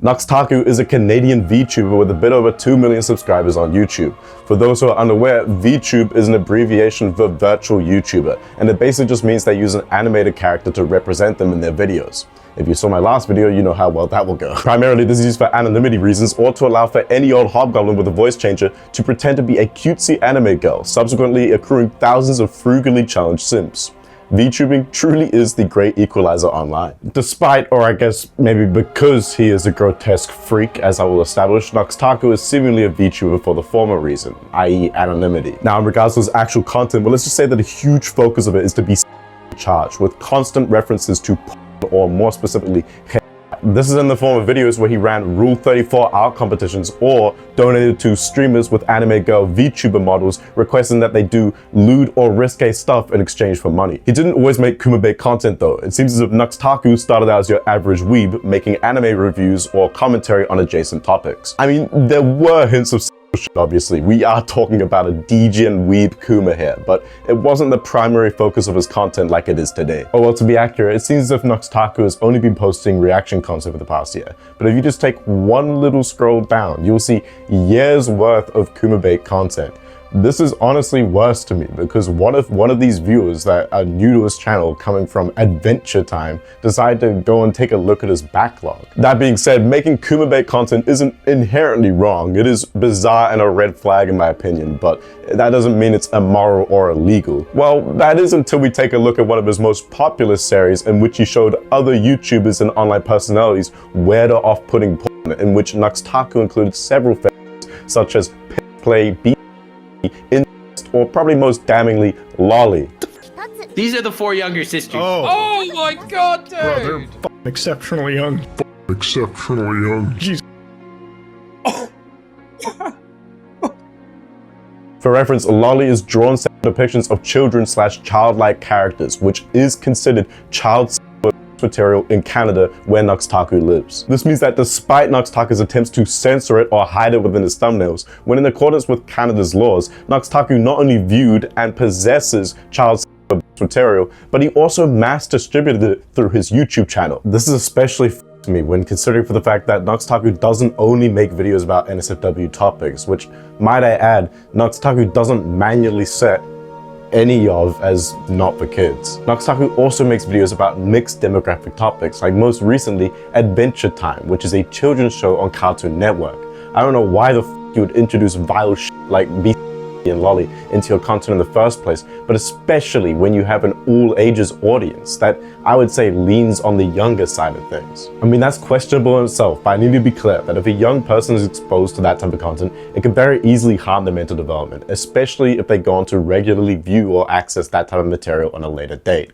Nux Taku is a Canadian VTuber with a bit over 2 million subscribers on YouTube. For those who are unaware, VTube is an abbreviation for virtual YouTuber, and it basically just means they use an animated character to represent them in their videos. If you saw my last video, you know how well that will go. Primarily, this is used for anonymity reasons or to allow for any old hobgoblin with a voice changer to pretend to be a cutesy anime girl, subsequently accruing thousands of frugally challenged simps. VTubing truly is the great equalizer online. Despite, or I guess maybe because he is a grotesque freak, as I will establish, Nux Taku is seemingly a VTuber for the former reason, i.e. anonymity. Now in regards to his actual content, well, let's just say that a huge focus of it is to be charged with constant references to or more specifically, this is in the form of videos where he ran Rule 34 art competitions or donated to streamers with anime girl VTuber models requesting that they do lewd or risque stuff in exchange for money. He didn't always make Kuma-bait content though. It seems as if Nux Taku started out as your average weeb making anime reviews or commentary on adjacent topics. I mean, there were hints of obviously, we are talking about a degen weeb Kuma here, but it wasn't the primary focus of his content like it is today. Oh well, to be accurate, it seems as if Nux Taku has only been posting reaction content for the past year, but if you just take one little scroll down, you'll see years worth of Kuma-bait content. This is honestly worse to me because one of these viewers that are new to his channel coming from Adventure Time decided to go and take a look at his backlog. That being said, making Kuma-bait content isn't inherently wrong. It is bizarre and a red flag in my opinion, but that doesn't mean it's immoral or illegal. Well, that is until we take a look at one of his most popular series in which he showed other YouTubers and online personalities weird or off-putting porn, in which Nux Taku included several favorites such as play, incest, or probably most damningly, lolly. These are the 4 younger sisters. Oh my god, dude! Bro, they're exceptionally young. Exceptionally young. Jeez. For reference, lolly is drawn depictions of children/childlike characters, which is considered child material in Canada where Nux Taku lives. This means that despite Nux Taku's attempts to censor it or hide it within his thumbnails, when in accordance with Canada's laws, Nux Taku not only viewed and possesses child material, but he also mass distributed it through his YouTube channel. This is especially to me when considering for the fact that Nux Taku doesn't only make videos about NSFW topics, which, might I add, Nux Taku doesn't manually set any of as not for kids. Nux Taku also makes videos about mixed demographic topics, like most recently Adventure Time, which is a children's show on Cartoon Network. I don't know why the f you would introduce vile shit like BC and lolly into your content in the first place, but especially when you have an all ages audience that I would say leans on the younger side of things. I mean, that's questionable in itself, but I need to be clear that if a young person is exposed to that type of content, it can very easily harm their mental development, especially if they go on to regularly view or access that type of material on a later date.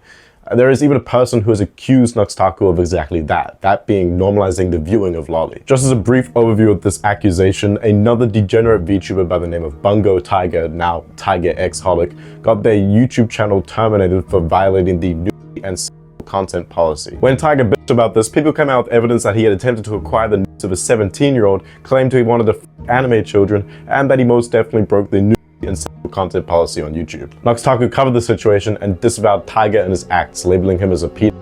There is even a person who has accused Nux Taku of exactly that being normalizing the viewing of lolly. Just as a brief overview of this accusation, another degenerate VTuber by the name of Bungo Tiger, now Tiger X Holic, got their YouTube channel terminated for violating the nudity and sexual content policy. When Tiger bitched about this, people came out with evidence that he had attempted to acquire the nudes of a 17-year-old, claimed he wanted to f anime children, and that he most definitely broke the nudity and sexual content policy on YouTube. Nux Taku covered the situation and disavowed Tiger and his acts, labeling him as a pedophile.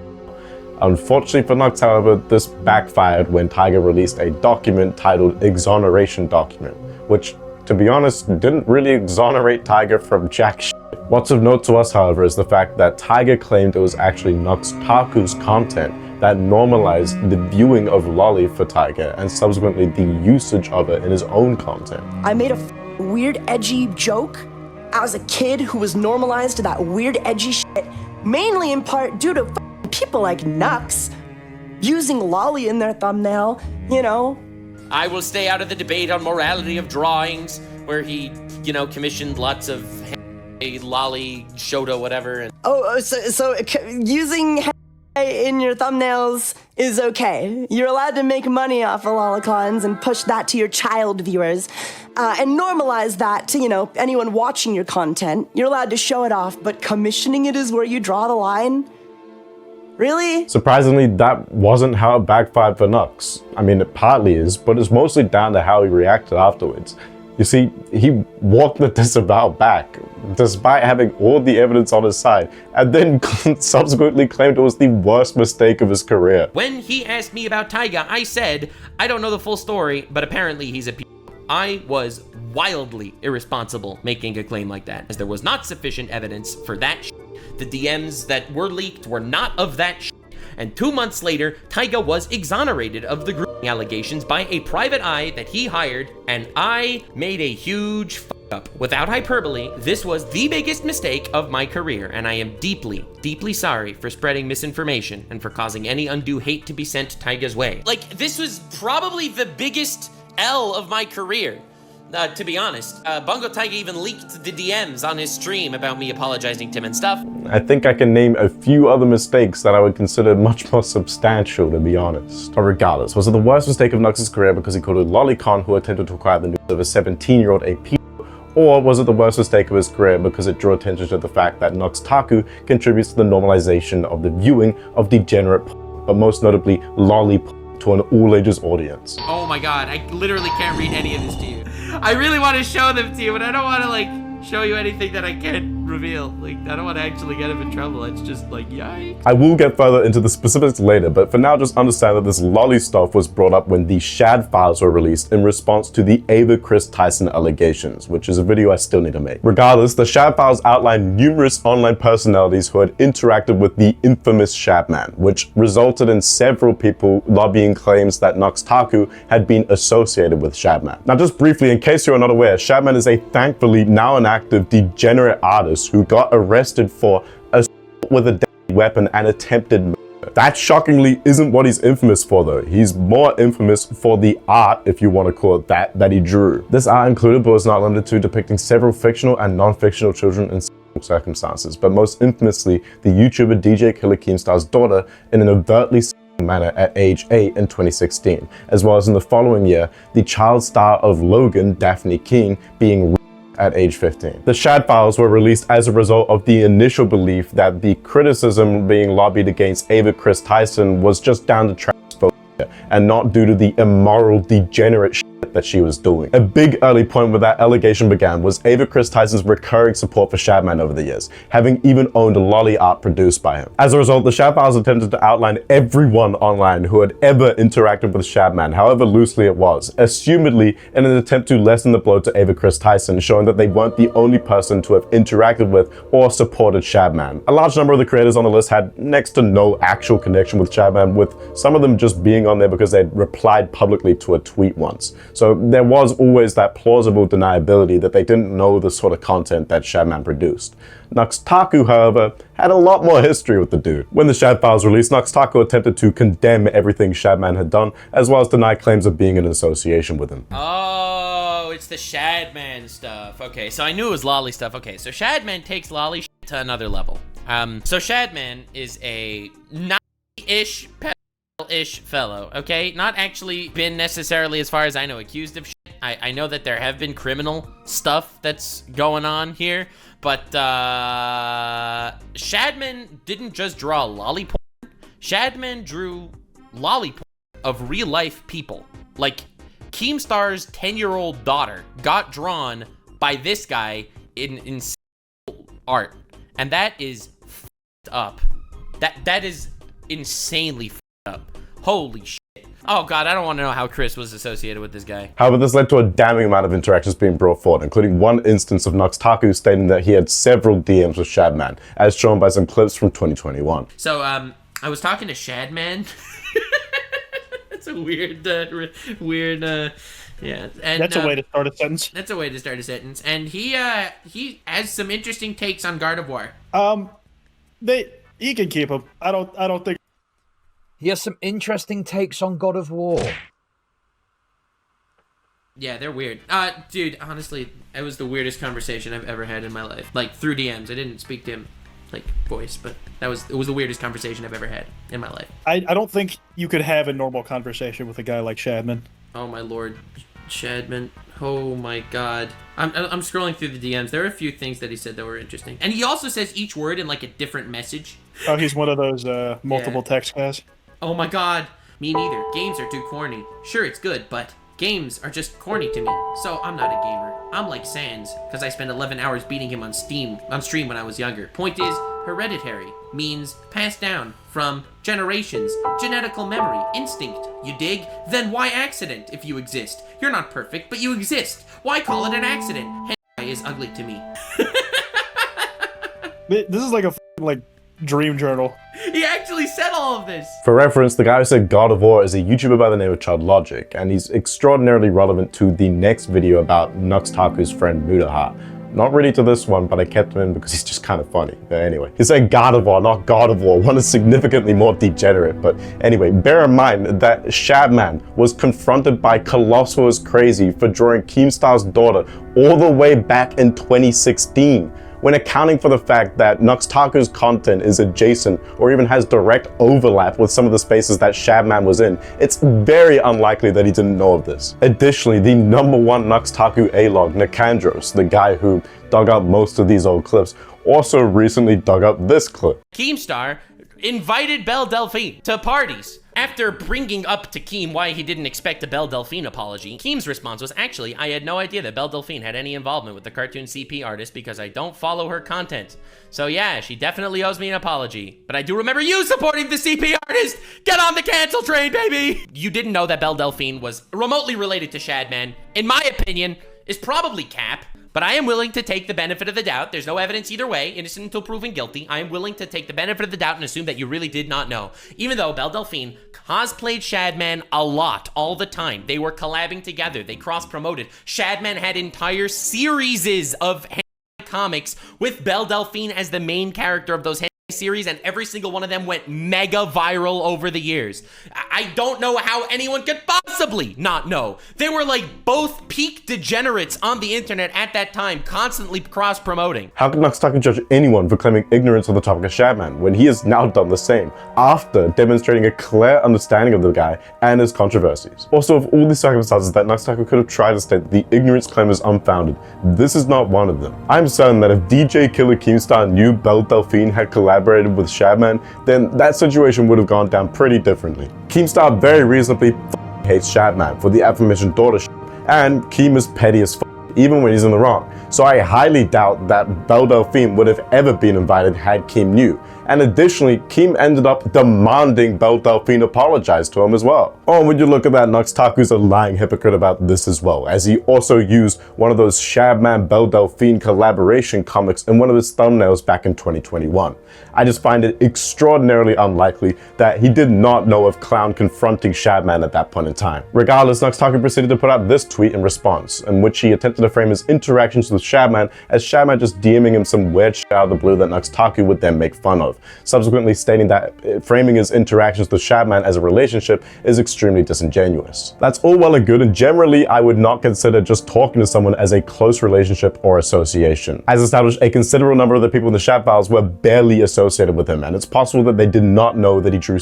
Unfortunately for Nux, however, this backfired when Tiger released a document titled Exoneration Document, which, to be honest, didn't really exonerate Tiger from jack shit. What's of note to us, however, is the fact that Tiger claimed it was actually Nux Taku's content that normalized the viewing of lolly for Tiger and subsequently the usage of it in his own content. I made a weird edgy joke as a kid who was normalized to that weird edgy shit, mainly in part due to people like Nux using lolly in their thumbnail, you know. I will stay out of the debate on morality of drawings, where he, you know, commissioned lots of lolly, Shoto, whatever. And So using in your thumbnails is okay. You're allowed to make money off of lolicons and push that to your child viewers and normalize that to, you know, anyone watching your content. You're allowed to show it off, but commissioning it is where you draw the line? Really? Surprisingly, that wasn't how it backfired for Nux. I mean, it partly is, but it's mostly down to how he reacted afterwards. You see, he walked the disavow back, despite having all the evidence on his side, and then subsequently claimed it was the worst mistake of his career. When he asked me about Taiga, I said, I don't know the full story, but apparently he's a p***. I was wildly irresponsible making a claim like that, as there was not sufficient evidence for that shit. The DMs that were leaked were not of that shit. And 2 months later, Taiga was exonerated of the grooming allegations by a private eye that he hired, and I made a huge fuck up. Without hyperbole, this was the biggest mistake of my career, and I am deeply, deeply sorry for spreading misinformation and for causing any undue hate to be sent Taiga's way. Like, this was probably the biggest L of my career. To be honest, Bungo Taiga even leaked the DMs on his stream about me apologizing to him and stuff. I think I can name a few other mistakes that I would consider much more substantial, to be honest. But regardless, was it the worst mistake of Nux's career because he called a lolicon who attempted to acquire the news of a 17-year-old AP? Or was it the worst mistake of his career because it drew attention to the fact that Nux Taku contributes to the normalization of the viewing of degenerate, but most notably lollipop, to an all-ages audience? Oh my god, I literally can't read any of this to you. I really want to show them to you, but I don't want to, like, show you anything that I can't reveal. Like, I don't want to actually get him in trouble. It's just like, yikes. I will get further into the specifics later, but for now just understand that this lolly stuff was brought up when the Shad files were released in response to the Ava Chris Tyson allegations, which is a video I still need to make. Regardless, the Shad files outline numerous online personalities who had interacted with the infamous Shadman, which resulted in several people lobbying claims that Nux Taku had been associated with Shadman. Now just briefly, in case you're not aware, Shadman is a thankfully now inactive degenerate artist who got arrested for assault with a deadly weapon and attempted murder. That shockingly isn't what he's infamous for though. He's more infamous for the art, if you want to call it that he drew. This art included, but was not limited to, depicting several fictional and non-fictional children in circumstances, but most infamously, the YouTuber DJ Killer Keemstar's daughter in an overtly manner at age 8 in 2016, as well as in the following year, the child star of Logan, Daphne King, being at age 15. The Shad files were released as a result of the initial belief that the criticism being lobbied against Ava Chris Tyson was just down to transphobia and not due to the immoral, degenerate shit that she was doing. A big early point where that allegation began was Ava Chris Tyson's recurring support for Shadman over the years, having even owned lolly art produced by him. As a result, the Shad files attempted to outline everyone online who had ever interacted with Shadman, however loosely it was, assumedly in an attempt to lessen the blow to Ava Chris Tyson, showing that they weren't the only person to have interacted with or supported Shadman. A large number of the creators on the list had next to no actual connection with Shadman, with some of them just being on there because they'd replied publicly to a tweet once. So there was always that plausible deniability that they didn't know the sort of content that Shadman produced. Nux Taku, however, had a lot more history with the dude. When the Shad files released, Nux Taku attempted to condemn everything Shadman had done, as well as deny claims of being in association with him. Oh, it's the Shadman stuff. Okay, so I knew it was lolly stuff. Okay, so Shadman takes lolly shit to another level. So Shadman is a naughty-ish ish fellow, okay? Not actually been necessarily, as far as I know, accused of shit. I know that there have been criminal stuff that's going on here, but Shadman didn't just draw lolly porn. Shadman drew lolly porn of real life people. Like, Keemstar's 10-year-old daughter got drawn by this guy in art, and that is f***ed up. That is insanely f***ed up. Holy shit. Oh god, I don't want to know how Chris was associated with this guy. However, this led to a damning amount of interactions being brought forward, including one instance of Nux Taku stating that he had several DMs with Shadman, as shown by some clips from 2021. So, I was talking to Shadman. That's a weird, yeah. And, that's a way to start a sentence. That's a way to start a sentence. And he has some interesting takes on Gardevoir. He can keep him. I don't think. He has some interesting takes on God of War. Yeah, they're weird. Dude, honestly, it was the weirdest conversation I've ever had in my life. Like, through DMs. I didn't speak to him, like, voice, but it was the weirdest conversation I've ever had in my life. I don't think you could have a normal conversation with a guy like Shadman. Oh my lord. Shadman. Oh my god. I'm scrolling through the DMs. There are a few things that he said that were interesting. And he also says each word in, like, a different message. Oh, he's one of those multiple text guys? Oh my god. Me neither. Games are too corny. Sure, it's good, but Games are just corny to me, so I'm not a gamer. I'm like Sans, because I spent 11 hours beating him on stream when I was younger. Point is, hereditary means passed down from generations, genetical memory, instinct. You dig? Then why accident if you exist? You're not perfect, but you exist. Why call it an accident? Hentai is ugly to me. This is like a dream journal. He actually said all of this. For reference, the guy who said God of War is a YouTuber by the name of Chud Logic, and he's extraordinarily relevant to the next video about Nux Taku's friend Mutahar. Not really to this one, but I kept him in because he's just kind of funny. But anyway, he said God of War, not God of War. One is significantly more degenerate. But anyway, bear in mind that Shadman was confronted by Colossal as Crazy for drawing Keemstar's daughter all the way back in 2016. When accounting for the fact that Nux Taku's content is adjacent or even has direct overlap with some of the spaces that Shadman was in, it's very unlikely that he didn't know of this. Additionally, the #1 Nux Taku A-log, Nikandros, the guy who dug up most of these old clips, also recently dug up this clip. Keemstar invited Belle Delphine to parties. After bringing up to Keem why he didn't expect a Belle Delphine apology, Keem's response was, actually, I had no idea that Belle Delphine had any involvement with the cartoon CP artist because I don't follow her content. So yeah, she definitely owes me an apology. But I do remember you supporting the CP artist! Get on the cancel train, baby! You didn't know that Belle Delphine was remotely related to Shadman. In my opinion, is probably cap. But I am willing to take the benefit of the doubt. There's no evidence either way, innocent until proven guilty. I am willing to take the benefit of the doubt and assume that you really did not know. Even though Belle Delphine cosplayed Shadman a lot, all the time. They were collabing together. They cross-promoted. Shadman had entire series of comics with Belle Delphine as the main character of those series, and every single one of them went mega viral over the years. I don't know how anyone could possibly not know. They were like both peak degenerates on the internet at that time, constantly cross-promoting. How can Nux Taku judge anyone for claiming ignorance on the topic of Shadman when he has now done the same, after demonstrating a clear understanding of the guy and his controversies? Also, of all these circumstances that Nux Taku could have tried to state that the ignorance claim is unfounded, this is not one of them. I'm certain that if DJ Killer Keemstar knew Belle Delphine had collaborated with Shadman, then that situation would have gone down pretty differently. Keemstar very reasonably hates Shadman for the aforementioned daughter shit, and Keem is petty as even when he's in the wrong. So I highly doubt that Belle Delphine would have ever been invited had Keem knew. And additionally, Keem ended up demanding Belle Delphine apologize to him as well. Oh, and when you look at that, Nux Taku's a lying hypocrite about this as well, as he also used one of those Shadman Belle Delphine collaboration comics in one of his thumbnails back in 2021. I just find it extraordinarily unlikely that he did not know of Clown confronting Shadman at that point in time. Regardless, Nux Taku proceeded to put out this tweet in response, in which he attempted to frame his interactions with Shadman as Shadman just DMing him some weird shit out of the blue that Nux Taku would then make fun of, subsequently stating that framing his interactions with Shadman as a relationship is extremely disingenuous. That's all well and good, and generally I would not consider just talking to someone as a close relationship or association. As established, a considerable number of the people in the chat files were barely associated with him, and it's possible that they did not know that he drew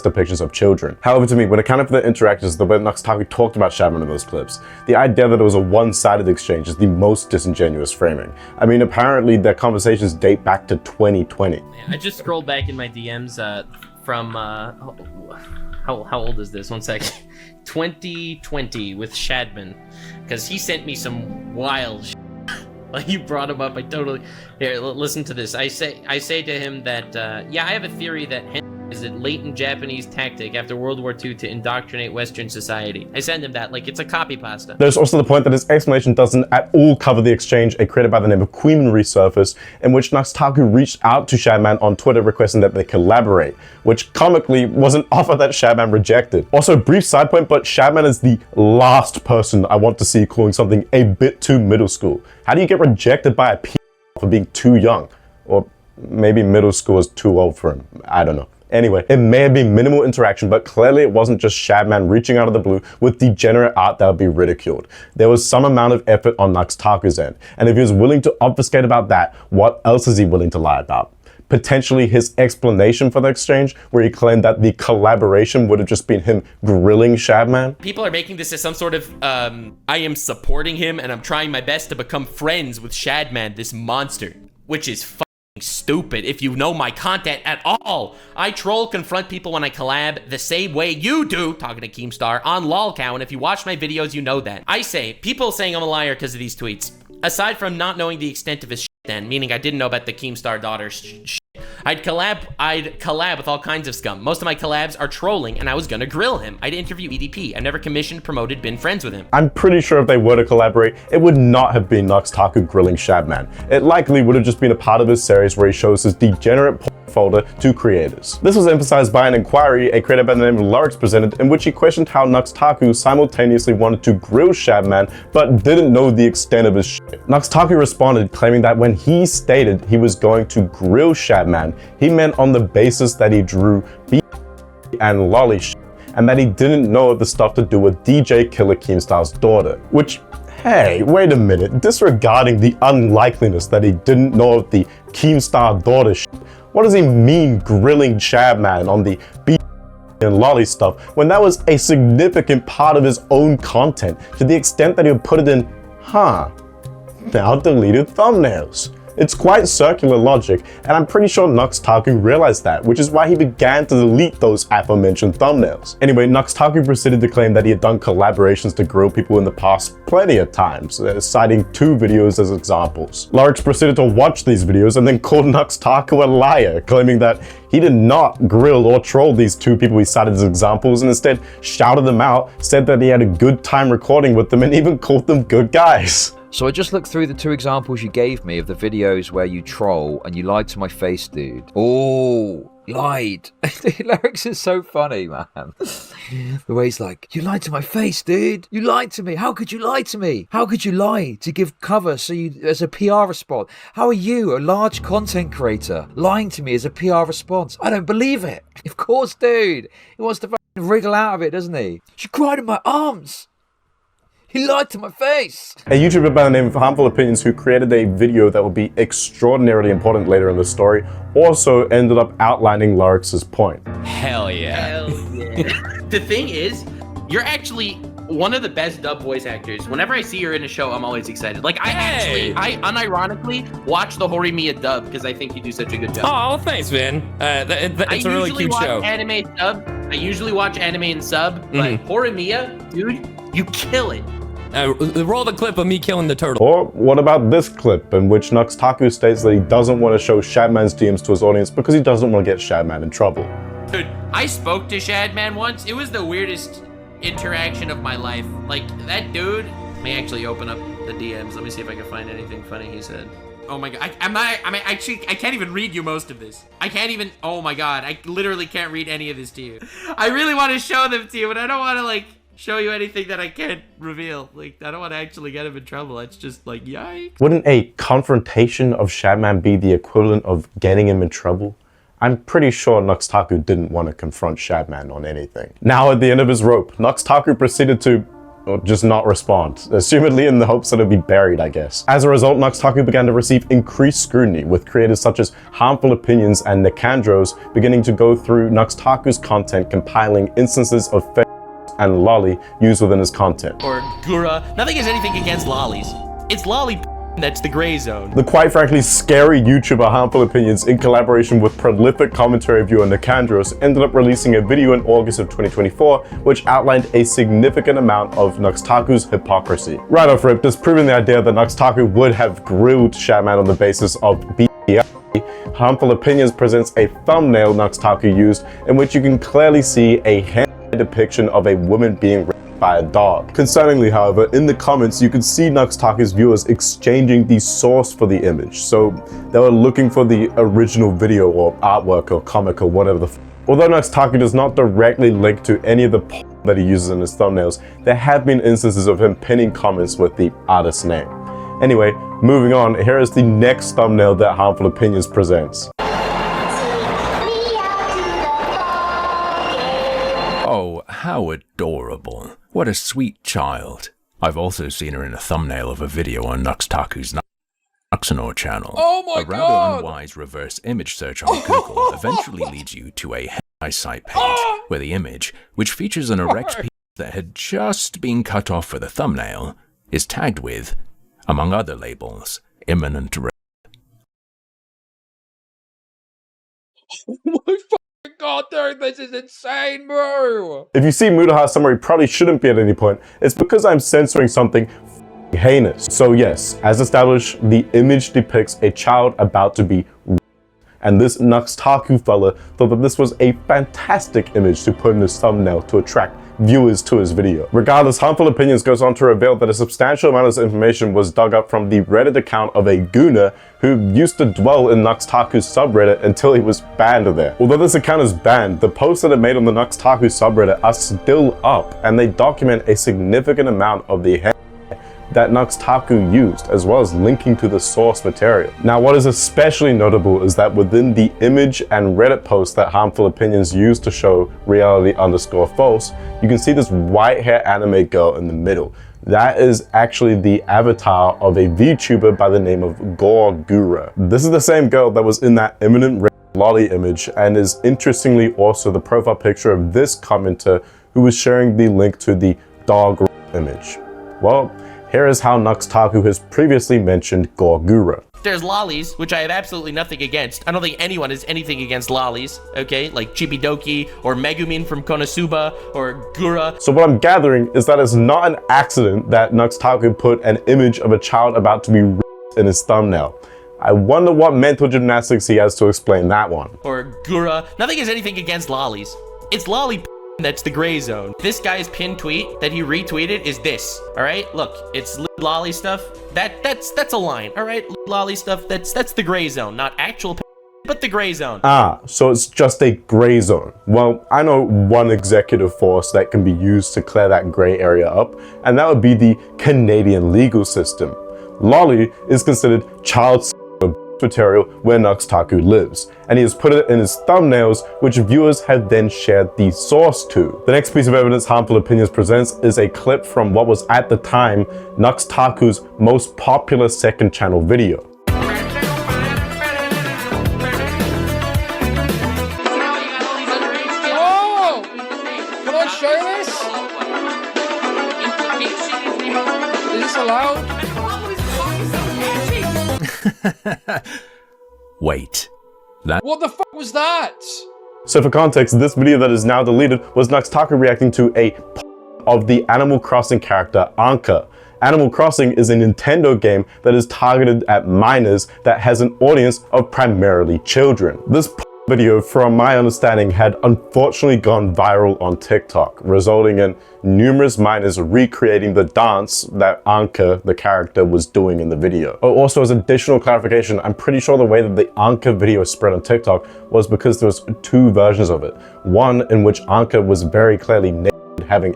depictions of children. However, to me, when accounting for the interactions, the way Nux Taku talked about Shadman in those clips, the idea that it was a one-sided exchange is the most disingenuous framing. I mean, apparently their conversations date back to 2020. I just scrolled back in my DMs from how old is this? 1 second. 2020 with Shadman, because he sent me some wild shit. Like, you brought him up. I totally here. Listen to this. I say to him that yeah, I have a theory that is a latent Japanese tactic after World War II to indoctrinate Western society. I send him that like it's a copy pasta. There's also the point that his explanation doesn't at all cover the exchange a creator by the name of Queen resurfaced, in which Nux Taku reached out to Shadman on Twitter requesting that they collaborate, which comically was an offer that Shadman rejected. Also, brief side point, but Shadman is the last person I want to see calling something a bit too middle school. How do you get rejected by a p for being too young? Or maybe middle school is too old for him. I don't know. Anyway, it may have been minimal interaction, but clearly it wasn't just Shadman reaching out of the blue with degenerate art that would be ridiculed. There was some amount of effort on Nux Taku's end, and if he was willing to obfuscate about that, what else is he willing to lie about? Potentially his explanation for the exchange, where he claimed that the collaboration would have just been him grilling Shadman. People are making this as some sort of, I am supporting him and I'm trying my best to become friends with Shadman, this monster, which is stupid if you know my content at all. I troll, confront people when I collab the same way you do, talking to Keemstar, on LOLcow, and if you watch my videos, you know that. I say, people saying I'm a liar because of these tweets. Aside from not knowing the extent of his shit then, meaning I didn't know about the Keemstar daughter's shit, I'd collab with all kinds of scum. Most of my collabs are trolling, and I was gonna grill him. I'd interview EDP. I've never commissioned, promoted, been friends with him. I'm pretty sure if they were to collaborate, it would not have been Nux Taku grilling Shadman. It likely would have just been a part of his series where he shows his degenerate folder to creators. This was emphasized by an inquiry a creator by the name of Lucifer presented, in which he questioned how Nux Taku simultaneously wanted to grill Shadman but didn't know the extent of his shit. Nux Taku responded, claiming that when he stated he was going to grill Shadman, he meant on the basis that he drew B and lolly shit, and that he didn't know of the stuff to do with DJ Killer Keemstar's daughter. Which, hey, wait a minute, disregarding the unlikeliness that he didn't know of the Keemstar daughter shit, what does he mean grilling Shadman on the B and lolly stuff when that was a significant part of his own content, to the extent that he would put it in, now deleted thumbnails? It's quite circular logic, and I'm pretty sure Nux Taku realized that, which is why he began to delete those aforementioned thumbnails. Anyway, Nux Taku proceeded to claim that he had done collaborations to grill people in the past plenty of times, citing 2 videos as examples. Larix proceeded to watch these videos and then called Nux Taku a liar, claiming that he did not grill or troll these 2 people he cited as examples, and instead shouted them out, said that he had a good time recording with them, and even called them good guys. So I just looked through the 2 examples you gave me of the videos where you troll and you lied to my face, dude. Oh, lied. Larix is so funny, man. The way he's like, you lied to my face, dude. You lied to me. How could you lie to me? How could you lie to give cover as a PR response? How are you, a large content creator, lying to me as a PR response? I don't believe it. Of course, dude. He wants to fucking wriggle out of it, doesn't he? She cried in my arms. He lied to my face! A YouTuber by the name of Harmful Opinions, who created a video that would be extraordinarily important later in the story, also ended up outlining Larix's point. Hell yeah. The thing is, you're actually one of the best dub voice actors. Whenever I see you're in a show, I'm always excited. Like, I unironically watch the Horimiya dub because I think you do such a good job. Oh, thanks, man. It's a really cute show. I usually watch anime and sub, but Horimiya, dude, you kill it. Roll the clip of me killing the turtle. Or what about this clip in which Nux Taku states that he doesn't want to show Shadman's DMs to his audience because he doesn't want to get Shadman in trouble. Dude, I spoke to Shadman once. It was the weirdest interaction of my life. Like, that dude may actually open up the DMs. Let me see if I can find anything funny he said. Oh my god, I can't even read you most of this. I can't even, oh my god, I literally can't read any of this to you. I really want to show them to you, but I don't want to, like, show you anything that I can't reveal. Like, I don't want to actually get him in trouble. It's just like, yikes. Wouldn't a confrontation of Shadman be the equivalent of getting him in trouble? I'm pretty sure Nux Taku didn't want to confront Shadman on anything. Now at the end of his rope, Nux Taku proceeded to just not respond, assumedly in the hopes that it'd be buried, I guess. As a result, Nux Taku began to receive increased scrutiny, with creators such as Harmful Opinions and Nikandros beginning to go through Nux Taku's content, compiling instances of and lolly used within his content. Or Gura. Nothing is anything against lollies. It's lolly that's the gray zone. The quite frankly scary YouTuber Harmful Opinions, in collaboration with prolific commentary viewer Nikandros, ended up releasing a video in August of 2024 which outlined a significant amount of Nux Taku's hypocrisy. Right off rip, disproving the idea that Nux Taku would have grilled Shadman on the basis of BDI, Harmful Opinions presents a thumbnail Nux Taku used in which you can clearly see a depiction of a woman being raped by a dog. Concerningly, however, in the comments you could see Nux Taku's viewers exchanging the source for the image, so they were looking for the original video or artwork or comic or whatever the Although Nux Taku does not directly link to any of the that he uses in his thumbnails, there have been instances of him pinning comments with the artist's name. Anyway, moving on, here is the next thumbnail that Harmful Opinions presents. Oh, how adorable. What a sweet child. I've also seen her in a thumbnail of a video on Nux Taku's Nuxanor channel. Oh my a rather god! unwise reverse image search on Google eventually leads you to a hentai site page where the image, which features an erect penis that had just been cut off for the thumbnail, is tagged with, among other labels, imminent rape. Oh my fucking god, dude, this is insane, bro! If you see Mutahar somewhere he probably shouldn't be at any point, it's because I'm censoring something heinous. So yes, as established, the image depicts a child about to be raped, and this Nux Taku fella thought that this was a fantastic image to put in his thumbnail to attract viewers to his video. Regardless, Harmful Opinions goes on to reveal that a substantial amount of this information was dug up from the Reddit account of a gooner who used to dwell in Nux Taku's subreddit until he was banned there. Although this account is banned, the posts that it made on the Nux Taku subreddit are still up, and they document a significant amount of the that Nux Taku used, as well as linking to the source material. Now, what is especially notable is that within the image and Reddit post that Harmful Opinions used to show reality_false, you can see this white hair anime girl in the middle. That is actually the avatar of a VTuber by the name of Gura. This is the same girl that was in that imminent lolly image, and is interestingly also the profile picture of this commenter who was sharing the link to the dog image. Well, here is how Nux Taku has previously mentioned Gura. There's lollies, which I have absolutely nothing against. I don't think anyone has anything against lollies, okay? Like Chibidoki or Megumin from Konosuba or Gura. So what I'm gathering is that it's not an accident that Nux Taku put an image of a child about to be raped in his thumbnail. I wonder what mental gymnastics he has to explain that one. Or Gura. Nothing has anything against lollies. It's lolly that's the gray zone. This guy's pinned tweet that he retweeted is this, all right? Look, it's lolly stuff. That's a line, all right? Lolly stuff, that's the gray zone, not actual but the gray zone. Ah, so it's just a gray zone. Well, I know one executive force that can be used to clear that gray area up, and that would be the Canadian legal system. Lolly is considered child material where Nux Taku lives, and he has put it in his thumbnails, which viewers have then shared the source to. The next piece of evidence Harmful Opinions presents is a clip from what was at the time Nux Taku's most popular second channel video. Oh! Can I show this? Is this allowed? Wait. What the fuck was that? So for context, this video that is now deleted was Nux Taku reacting to a of the Animal Crossing character Anka. Animal Crossing is a Nintendo game that is targeted at minors that has an audience of primarily children. This video, from my understanding, had unfortunately gone viral on TikTok, resulting in numerous minors recreating the dance that Anka, the character, was doing in the video. Oh, also, as additional clarification, I'm pretty sure the way that the Anka video spread on TikTok was because there was two versions of it. One in which Anka was very clearly naked, having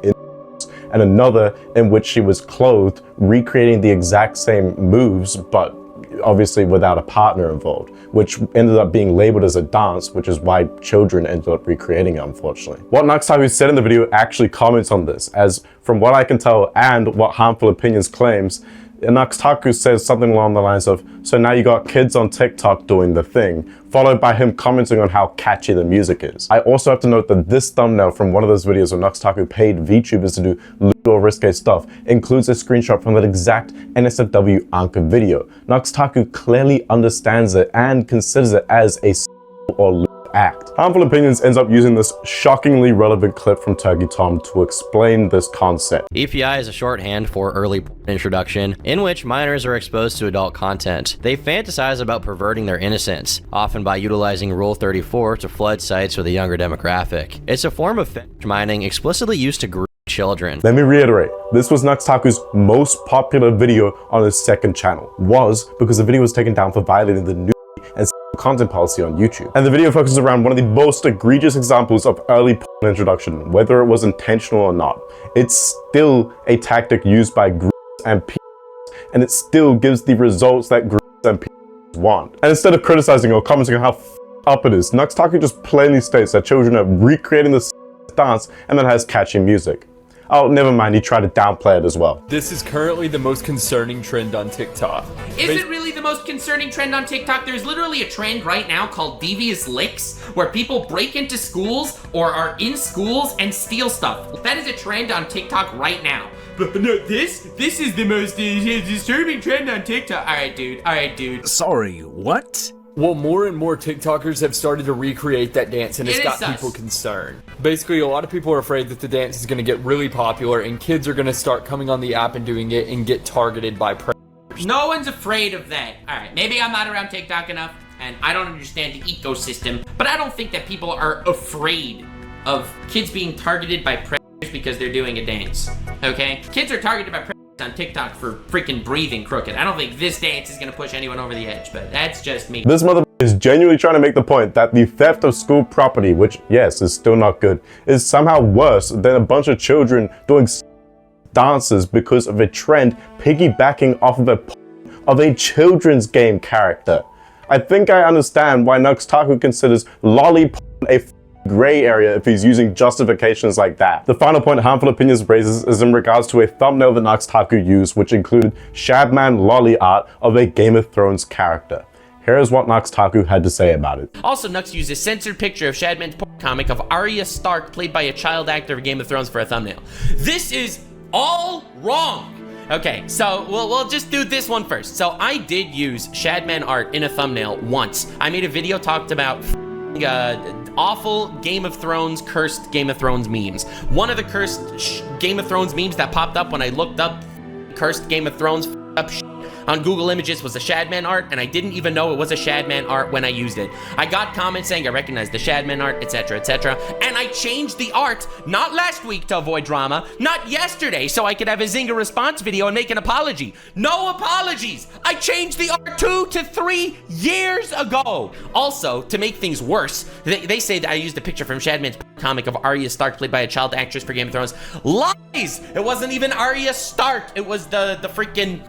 and another in which she was clothed, recreating the exact same moves, but obviously without a partner involved, which ended up being labeled as a dance, which is why children ended up recreating it, unfortunately. What Nux Taku said in the video actually comments on this, as from what I can tell and what Harmful Opinions claims, Nux Taku says something along the lines of, so now you got kids on TikTok doing the thing, followed by him commenting on how catchy the music is. I also have to note that this thumbnail from one of those videos where Nux Taku paid VTubers to do lewd or risque stuff includes a screenshot from that exact NSFW Anka video. Nux Taku clearly understands it and considers it as a or lewd act. Harmful Opinions ends up using this shockingly relevant clip from Turkey Tom to explain this concept. EPI is a shorthand for early introduction, in which minors are exposed to adult content. They fantasize about perverting their innocence, often by utilizing Rule 34 to flood sites with a younger demographic. It's a form of fetish mining explicitly used to groom children. Let me reiterate, this was Nux Taku's most popular video on his second channel. Was because the video was taken down for violating the new and content policy on YouTube. And the video focuses around one of the most egregious examples of early porn introduction, whether it was intentional or not. It's still a tactic used by groups and people, and it still gives the results that groups and people want. And instead of criticizing or commenting on how up it is, Nux Taku just plainly states that children are recreating this dance and then has catchy music. Oh, never mind, he tried to downplay it as well. This is currently the most concerning trend on TikTok. Is it really the most concerning trend on TikTok? There's literally a trend right now called devious licks, where people break into schools or are in schools and steal stuff. That is a trend on TikTok right now. But no, this is the most disturbing trend on TikTok. All right, dude. Sorry, what? Well, more and more TikTokers have started to recreate that dance, and it's got people concerned. Basically, a lot of people are afraid that the dance is going to get really popular, and kids are going to start coming on the app and doing it and get targeted by predators. No one's afraid of that. All right, maybe I'm not around TikTok enough, and I don't understand the ecosystem, but I don't think that people are afraid of kids being targeted by predators because they're doing a dance, okay? Kids are targeted by predators on TikTok for freaking breathing crooked. I don't think this dance is gonna push anyone over the edge, but that's just me. This mother is genuinely trying to make the point that the theft of school property, which yes is still not good, is somehow worse than a bunch of children doing dances because of a trend piggybacking off of a children's game character. I think I understand why Nux Taku considers lollipop a gray area if he's using justifications like that. The final point Harmful Opinions raises is in regards to a thumbnail that Nux Taku used, which included Shadman lolly art of a Game of Thrones character. Here's what Nux Taku had to say about it. Also, Nux used a censored picture of Shadman's comic of Arya Stark played by a child actor of Game of Thrones for a thumbnail. This is all wrong. Okay, so we'll just do this one first. So I did use Shadman art in a thumbnail once. I made a video talked about awful Game of Thrones, cursed Game of Thrones memes. One of the cursed Game of Thrones memes that popped up when I looked up cursed Game of Thrones up on Google Images was a Shadman art, and I didn't even know it was a Shadman art when I used it. I got comments saying I recognize the Shadman art, etc., etc., and I changed the art, not last week to avoid drama, not yesterday so I could have a Zynga response video and make an apology. No apologies! I changed the art 2 to 3 years ago! Also, to make things worse, they say that I used a picture from Shadman's comic of Arya Stark played by a child actress for Game of Thrones. Lies! It wasn't even Arya Stark. It was the freaking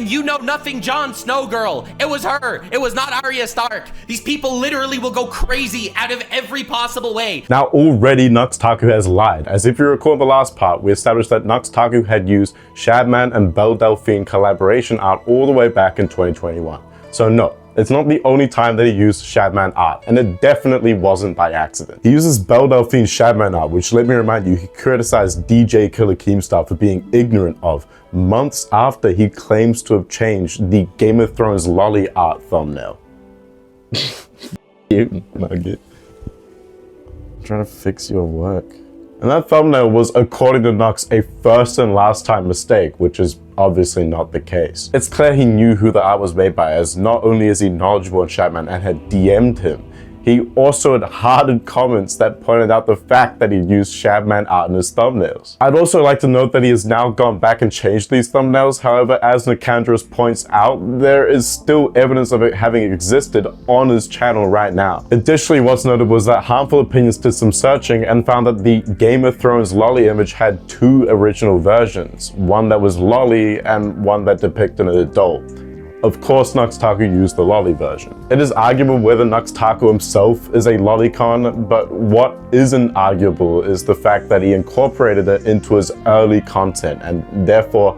you know nothing Jon Snow girl. It was her. It was not Arya Stark. These people literally will go crazy out of every possible way. Now already Nux Taku has lied. As if you recall the last part, we established that Nux Taku had used Shadman and Belle Delphine collaboration art all the way back in 2021. So no, it's not the only time that he used Shadman art, and it definitely wasn't by accident. He uses Belle Delphine's Shadman art, which, let me remind you, he criticized DJ Killer Keemstar for being ignorant of months after he claims to have changed the Game of Thrones lolly art thumbnail. You nugget. I'm trying to fix your work. And that thumbnail was, according to Nux, a first and last time mistake, which is obviously not the case. It's clear he knew who the art was made by, as not only is he knowledgeable on Shadman and had DM'd him, he also had hearted comments that pointed out the fact that he used Shadman art in his thumbnails. I'd also like to note that he has now gone back and changed these thumbnails. However, as Nikandros points out, there is still evidence of it having existed on his channel right now. Additionally, what's noted was that Harmful Opinions did some searching and found that the Game of Thrones lolly image had 2 original versions, one that was lolly and one that depicted an adult. Of course, Nux Taku used the lolly version. It is arguable whether Nux Taku himself is a lolicon, but what isn't arguable is the fact that he incorporated it into his early content and therefore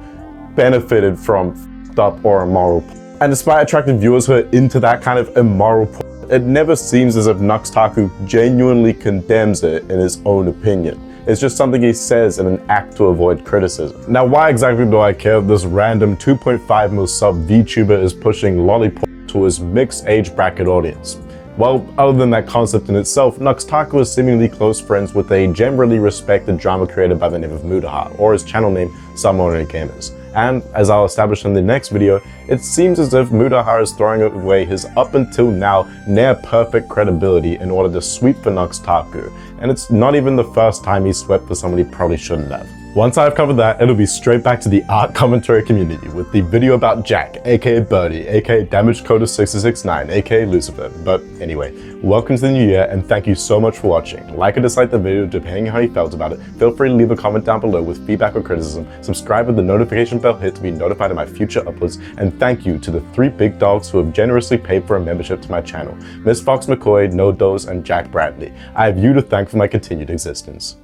benefited from f***ed up or immoral. And despite attracting viewers who are into that kind of immoral, it never seems as if Nux Taku genuinely condemns it in his own opinion. It's just something he says in an act to avoid criticism. Now, why exactly do I care if this random 2.5 mil sub VTuber is pushing lollipop to his mixed age bracket audience? Well, other than that concept in itself, Nux Taku is seemingly close friends with a generally respected drama creator by the name of Mutahar, or his channel name, Some Ordinary Gamers. And as I'll establish in the next video, it seems as if Mutahar is throwing away his up until now near perfect credibility in order to sweep for Nux Taku, and it's not even the first time he swept for someone he probably shouldn't have. Once I've covered that, it'll be straight back to the art commentary community with the video about Jack, aka Birdie, aka Damage Coder 6069, aka Lucifer. But anyway, welcome to the new year and thank you so much for watching. Like or dislike the video depending on how you felt about it. Feel free to leave a comment down below with feedback or criticism. Subscribe with the notification bell hit to be notified of my future uploads. And thank you to the 3 big dogs who have generously paid for a membership to my channel. Miss Fox McCoy, No Dose, and Jack Bradley. I have you to thank for my continued existence.